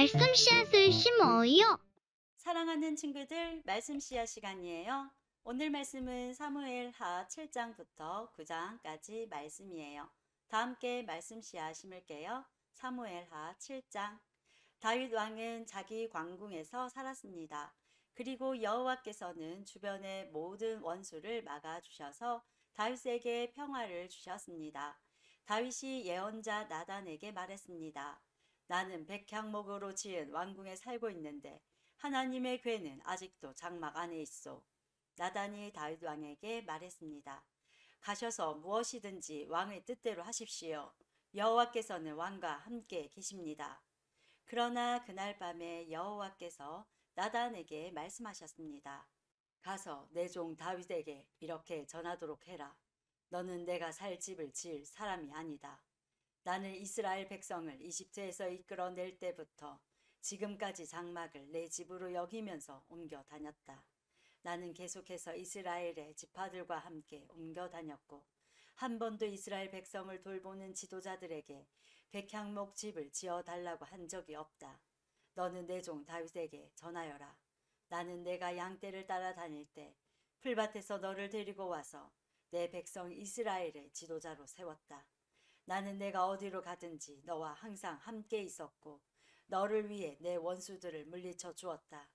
말씀 씨앗을 심어요. 사랑하는 친구들, 말씀 씨앗 시간이에요. 오늘 말씀은 사무엘 하 7장부터 9장까지 말씀이에요. 다 함께 말씀 씨앗 심을게요. 사무엘 하 7장. 다윗 왕은 자기 왕궁에서 살았습니다. 그리고 여호와께서는 주변의 모든 원수를 막아 주셔서 다윗에게 평화를 주셨습니다. 다윗이 예언자 나단에게 말했습니다. 나는 백향목으로 지은 왕궁에 살고 있는데 하나님의 궤는 아직도 장막 안에 있어. 나단이 다윗 왕에게 말했습니다. 가셔서 무엇이든지 왕의 뜻대로 하십시오. 여호와께서는 왕과 함께 계십니다. 그러나 그날 밤에 여호와께서 나단에게 말씀하셨습니다. 가서 내 종 다윗에게 이렇게 전하도록 해라. 너는 내가 살 집을 지을 사람이 아니다. 나는 이스라엘 백성을 이집트에서 이끌어낼 때부터 지금까지 장막을 내 집으로 여기면서 옮겨 다녔다. 나는 계속해서 이스라엘의 지파들과 함께 옮겨 다녔고 한 번도 이스라엘 백성을 돌보는 지도자들에게 백향목 집을 지어 달라고 한 적이 없다. 너는 내 종 다윗에게 전하여라. 나는 내가 양떼를 따라다닐 때 풀밭에서 너를 데리고 와서 내 백성 이스라엘의 지도자로 세웠다. 나는 내가 어디로 가든지 너와 항상 함께 있었고 너를 위해 내 원수들을 물리쳐 주었다.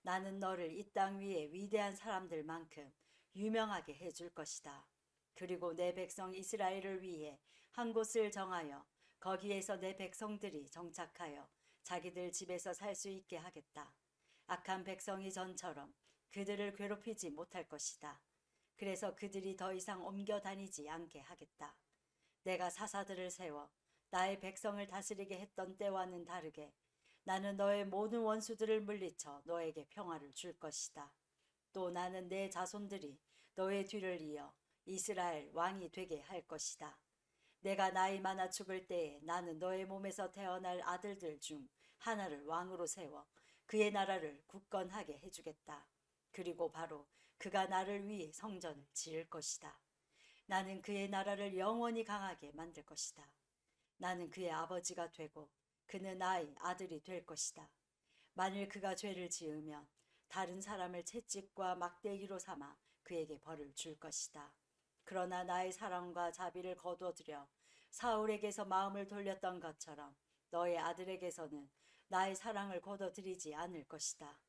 나는 너를 이 땅 위에 위대한 사람들만큼 유명하게 해줄 것이다. 그리고 내 백성 이스라엘을 위해 한 곳을 정하여 거기에서 내 백성들이 정착하여 자기들 집에서 살 수 있게 하겠다. 악한 백성이 전처럼 그들을 괴롭히지 못할 것이다. 그래서 그들이 더 이상 옮겨 다니지 않게 하겠다. 내가 사사들을 세워 나의 백성을 다스리게 했던 때와는 다르게 나는 너의 모든 원수들을 물리쳐 너에게 평화를 줄 것이다. 또 나는 내 자손들이 너의 뒤를 이어 이스라엘 왕이 되게 할 것이다. 내가 나이 많아 죽을 때에 나는 너의 몸에서 태어날 아들들 중 하나를 왕으로 세워 그의 나라를 굳건하게 해주겠다. 그리고 바로 그가 나를 위해 성전을 지을 것이다. 나는 그의 나라를 영원히 강하게 만들 것이다. 나는 그의 아버지가 되고 그는 나의 아들이 될 것이다. 만일 그가 죄를 지으면 다른 사람을 채찍과 막대기로 삼아 그에게 벌을 줄 것이다. 그러나 나의 사랑과 자비를 거두어들여 사울에게서 마음을 돌렸던 것처럼 너의 아들에게서는 나의 사랑을 거둬들이지 않을 것이다.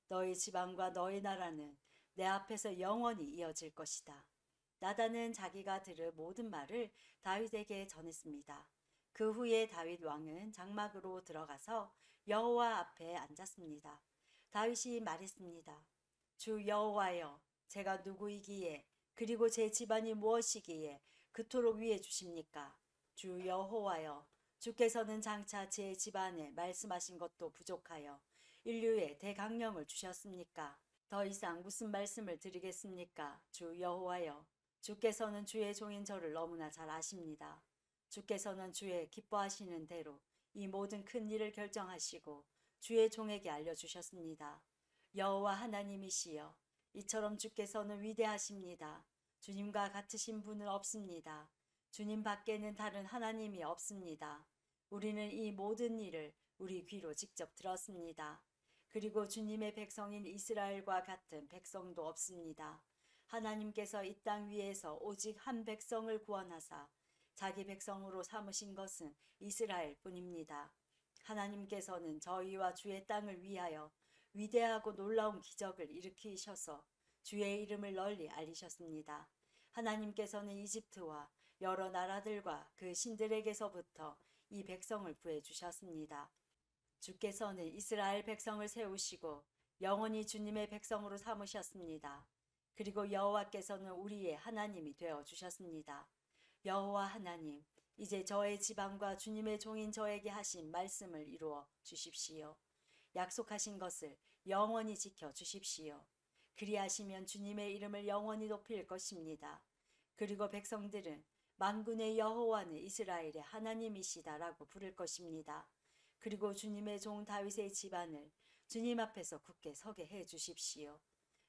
너의 지방과 너의 나라는 내 앞에서 영원히 이어질 것이다. 나단은 자기가 들은 모든 말을 다윗에게 전했습니다. 그 후에 다윗 왕은 장막으로 들어가서 여호와 앞에 앉았습니다. 다윗이 말했습니다. 주 여호와여, 제가 누구이기에 그리고 제 집안이 무엇이기에 그토록 위해 주십니까? 주 여호와여, 주께서는 장차 제 집안에 말씀하신 것도 부족하여 인류에 대강령을 주셨습니까? 더 이상 무슨 말씀을 드리겠습니까? 주 여호와여, 주께서는 주의 종인 저를 너무나 잘 아십니다. 주께서는 주의 기뻐하시는 대로 이 모든 큰 일을 결정하시고 주의 종에게 알려주셨습니다. 여호와 하나님이시여, 이처럼 주께서는 위대하십니다. 주님과 같으신 분은 없습니다. 주님 밖에는 다른 하나님이 없습니다. 우리는 이 모든 일을 우리 귀로 직접 들었습니다. 그리고 주님의 백성인 이스라엘과 같은 백성도 없습니다. 하나님께서 이 땅 위에서 오직 한 백성을 구원하사 자기 백성으로 삼으신 것은 이스라엘 뿐입니다. 하나님께서는 저희와 주의 땅을 위하여 위대하고 놀라운 기적을 일으키셔서 주의 이름을 널리 알리셨습니다. 하나님께서는 이집트와 여러 나라들과 그 신들에게서부터 이 백성을 구해주셨습니다. 주께서는 이스라엘 백성을 세우시고 영원히 주님의 백성으로 삼으셨습니다. 그리고 여호와께서는 우리의 하나님이 되어 주셨습니다. 여호와 하나님, 이제 저의 지방과 주님의 종인 저에게 하신 말씀을 이루어 주십시오. 약속하신 것을 영원히 지켜 주십시오. 그리하시면 주님의 이름을 영원히 높일 것입니다. 그리고 백성들은 만군의 여호와는 이스라엘의 하나님이시다라고 부를 것입니다. 그리고 주님의 종 다윗의 집안을 주님 앞에서 굳게 서게 해 주십시오.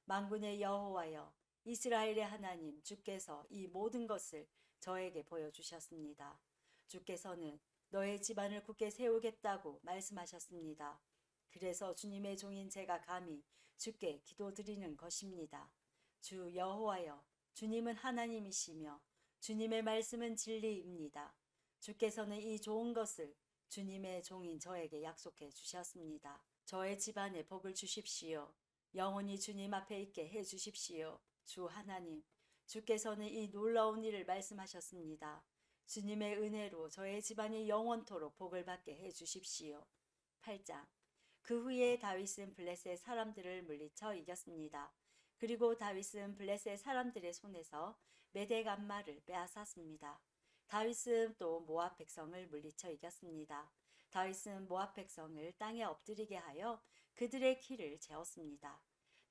만군의 여호와여, 이스라엘의 하나님 주께서 이 모든 것을 저에게 보여주셨습니다. 주께서는 너의 집안을 굳게 세우겠다고 말씀하셨습니다. 그래서 주님의 종인 제가 감히 주께 기도드리는 것입니다. 주 여호와여, 주님은 하나님이시며 주님의 말씀은 진리입니다. 주께서는 이 좋은 것을 주님의 종인 저에게 약속해 주셨습니다. 저의 집안에 복을 주십시오. 영원히 주님 앞에 있게 해 주십시오. 주 하나님, 주께서는 이 놀라운 일을 말씀하셨습니다. 주님의 은혜로 저의 집안이 영원토록 복을 받게 해 주십시오. 8장. 그 후에 다윗은 블레셋 사람들을 물리쳐 이겼습니다. 그리고 다윗은 블레셋 사람들의 손에서 메대간말을 빼앗았습니다. 다윗은 또 모압 백성을 물리쳐 이겼습니다. 다윗은 모압 백성을 땅에 엎드리게 하여 그들의 키를 재었습니다.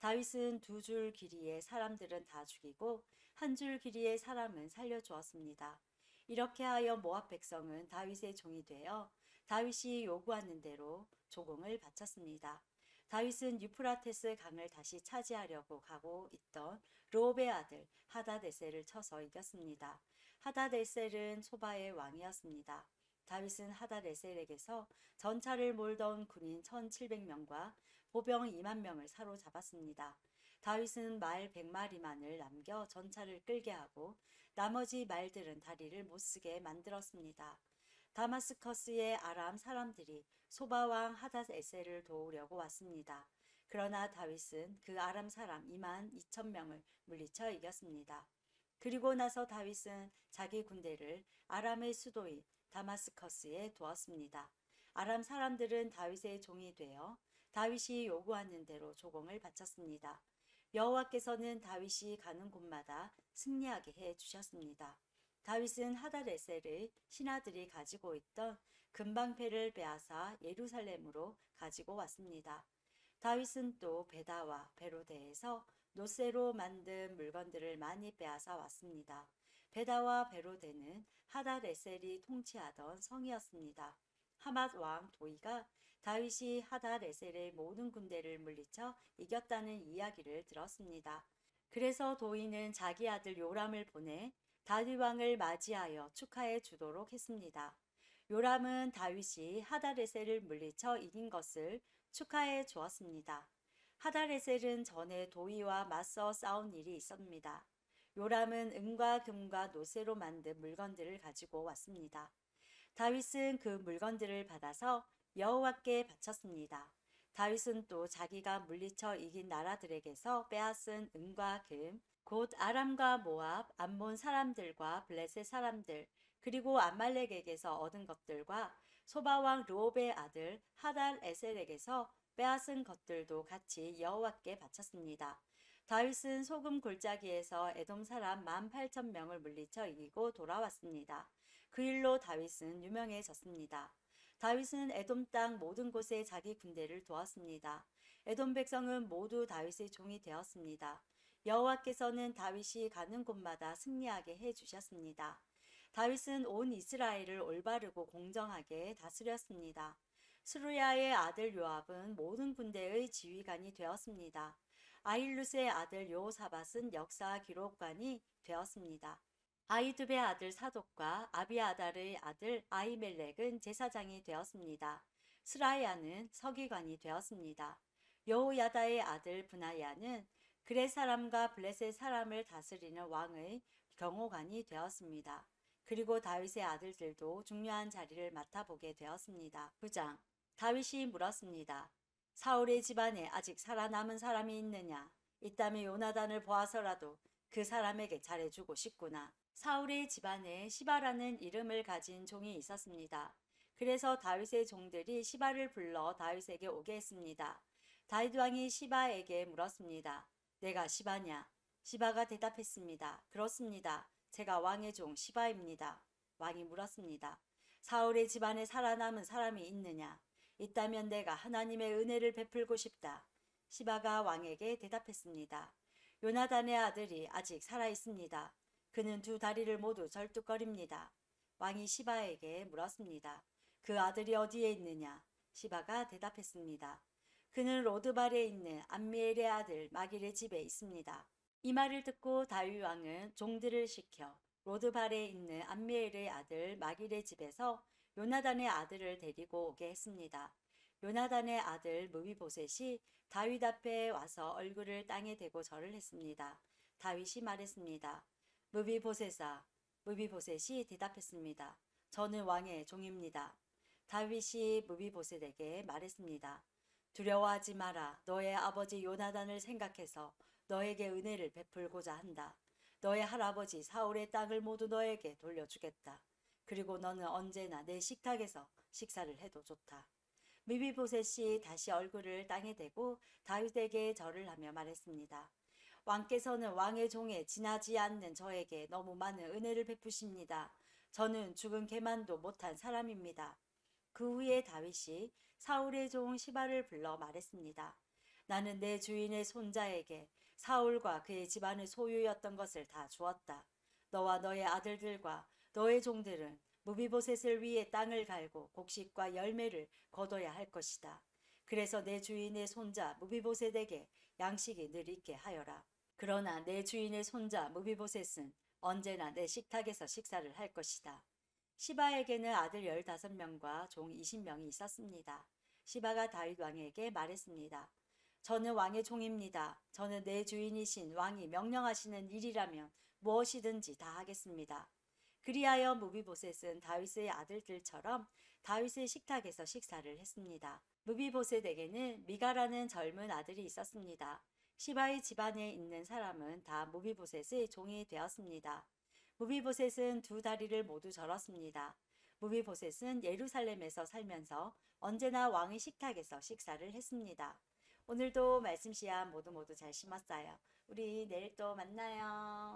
다윗은 2줄 길이의 사람들은 다 죽이고 1줄 길이의 사람은 살려주었습니다. 이렇게 하여 모압 백성은 다윗의 종이 되어 다윗이 요구하는 대로 조공을 바쳤습니다. 다윗은 유프라테스 강을 다시 차지하려고 가고 있던 르홉의 아들 하다데셀을 쳐서 이겼습니다. 하다데셀은 소바의 왕이었습니다. 다윗은 하다데셀에게서 전차를 몰던 군인 1700명과 보병 2만 명을 사로잡았습니다. 다윗은 말 100마리만을 남겨 전차를 끌게 하고 나머지 말들은 다리를 못쓰게 만들었습니다. 다마스커스의 아람 사람들이 소바왕 하닷에셀을 도우려고 왔습니다. 그러나 다윗은 그 아람 사람 2만 2천 명을 물리쳐 이겼습니다. 그리고 나서 다윗은 자기 군대를 아람의 수도인 다마스커스에 두었습니다. 아람 사람들은 다윗의 종이 되어 다윗이 요구하는 대로 조공을 바쳤습니다. 여호와께서는 다윗이 가는 곳마다 승리하게 해 주셨습니다. 다윗은 하닷에셀의 신하들이 가지고 있던 금방패를 빼앗아 예루살렘으로 가지고 왔습니다. 다윗은 또 베다와 베로데에서 노쇠로 만든 물건들을 많이 빼앗아 왔습니다. 베다와 베로데는 하닷에셀이 통치하던 성이었습니다. 하맛 왕 도이가 다윗이 하닷에셀의 모든 군대를 물리쳐 이겼다는 이야기를 들었습니다. 그래서 도이는 자기 아들 요람을 보내 다윗 왕을 맞이하여 축하해 주도록 했습니다. 요람은 다윗이 하닷에셀을 물리쳐 이긴 것을 축하해 주었습니다. 하닷에셀은 전에 도이와 맞서 싸운 일이 있었습니다. 요람은 은과 금과 노쇠로 만든 물건들을 가지고 왔습니다. 다윗은 그 물건들을 받아서 여호와께 바쳤습니다. 다윗은 또 자기가 물리쳐 이긴 나라들에게서 빼앗은 은과 금, 곧 아람과 모압, 암몬 사람들과 블레셋 사람들, 그리고 아말렉에게서 얻은 것들과 소바왕 르홉의 아들 하닷에셀에게서 빼앗은 것들도 같이 여호와께 바쳤습니다. 다윗은 소금 골짜기에서 에돔 사람 18,000명을 물리쳐 이기고 돌아왔습니다. 그 일로 다윗은 유명해졌습니다. 다윗은 에돔 땅 모든 곳에 자기 군대를 두었습니다. 에돔 백성은 모두 다윗의 종이 되었습니다. 여호와께서는 다윗이 가는 곳마다 승리하게 해 주셨습니다. 다윗은 온 이스라엘을 올바르고 공정하게 다스렸습니다. 스루야의 아들 요압은 모든 군대의 지휘관이 되었습니다. 아힐룻의 아들 여호사밧은 역사 기록관이 되었습니다. 아히두베의 아들 사독과 아비아달의 아들 아히멜렉은 제사장이 되었습니다. 스라야는 서기관이 되었습니다. 여호야다의 아들 브나야는 그렛 사람과 블레셋 사람을 다스리는 왕의 경호관이 되었습니다. 그리고 다윗의 아들들도 중요한 자리를 맡아보게 되었습니다. 9장. 다윗이 물었습니다. 사울의 집안에 아직 살아남은 사람이 있느냐? 있다면 요나단을 보아서라도 그 사람에게 잘해주고 싶구나. 사울의 집안에 시바라는 이름을 가진 종이 있었습니다. 그래서 다윗의 종들이 시바를 불러 다윗에게 오게 했습니다. 다윗 왕이 시바에게 물었습니다. 내가 시바냐? 시바가 대답했습니다. 그렇습니다. 제가 왕의 종 시바입니다. 왕이 물었습니다. 사울의 집안에 살아남은 사람이 있느냐? 있다면 내가 하나님의 은혜를 베풀고 싶다. 시바가 왕에게 대답했습니다. 요나단의 아들이 아직 살아 있습니다. 그는 2 다리를 모두 절뚝거립니다. 왕이 시바에게 물었습니다. 그 아들이 어디에 있느냐? 시바가 대답했습니다. 그는 로드발에 있는 암미엘의 아들 마길의 집에 있습니다. 이 말을 듣고 다윗 왕은 종들을 시켜 로드발에 있는 암미엘의 아들 마길의 집에서 요나단의 아들을 데리고 오게 했습니다. 요나단의 아들 무비보셋이 다윗 앞에 와서 얼굴을 땅에 대고 절을 했습니다. 다윗이 말했습니다. 무비보셋아, 무비보셋이 대답했습니다. 저는 왕의 종입니다. 다윗이 무비보셋에게 말했습니다. 두려워하지 마라. 너의 아버지 요나단을 생각해서 너에게 은혜를 베풀고자 한다. 너의 할아버지 사울의 땅을 모두 너에게 돌려주겠다. 그리고 너는 언제나 내 식탁에서 식사를 해도 좋다. 무비보셋이 다시 얼굴을 땅에 대고 다윗에게 절을 하며 말했습니다. 왕께서는 왕의 종에 지나지 않는 저에게 너무 많은 은혜를 베푸십니다. 저는 죽은 개만도 못한 사람입니다. 그 후에 다윗이 사울의 종 시바를 불러 말했습니다. 나는 내 주인의 손자에게 사울과 그의 집안의 소유였던 것을 다 주었다. 너와 너의 아들들과 너의 종들은 무비보셋을 위해 땅을 갈고 곡식과 열매를 거둬야 할 것이다. 그래서 내 주인의 손자 무비보셋에게 양식이 늘 있게 하여라. 그러나 내 주인의 손자 무비보셋은 언제나 내 식탁에서 식사를 할 것이다. 시바에게는 아들 15명과 종 20명이 있었습니다. 시바가 다윗 왕에게 말했습니다. 저는 왕의 종입니다. 저는 내 주인이신 왕이 명령하시는 일이라면 무엇이든지 다 하겠습니다. 그리하여 무비보셋은 다윗의 아들들처럼 다윗의 식탁에서 식사를 했습니다. 무비보셋에게는 미가라는 젊은 아들이 있었습니다. 시바의 집안에 있는 사람은 다 무비보셋의 종이 되었습니다. 무비보셋은 두 다리를 모두 절었습니다. 무비보셋은 예루살렘에서 살면서 언제나 왕의 식탁에서 식사를 했습니다. 오늘도 말씀 씨앗 모두 잘 심었어요. 우리 내일 또 만나요.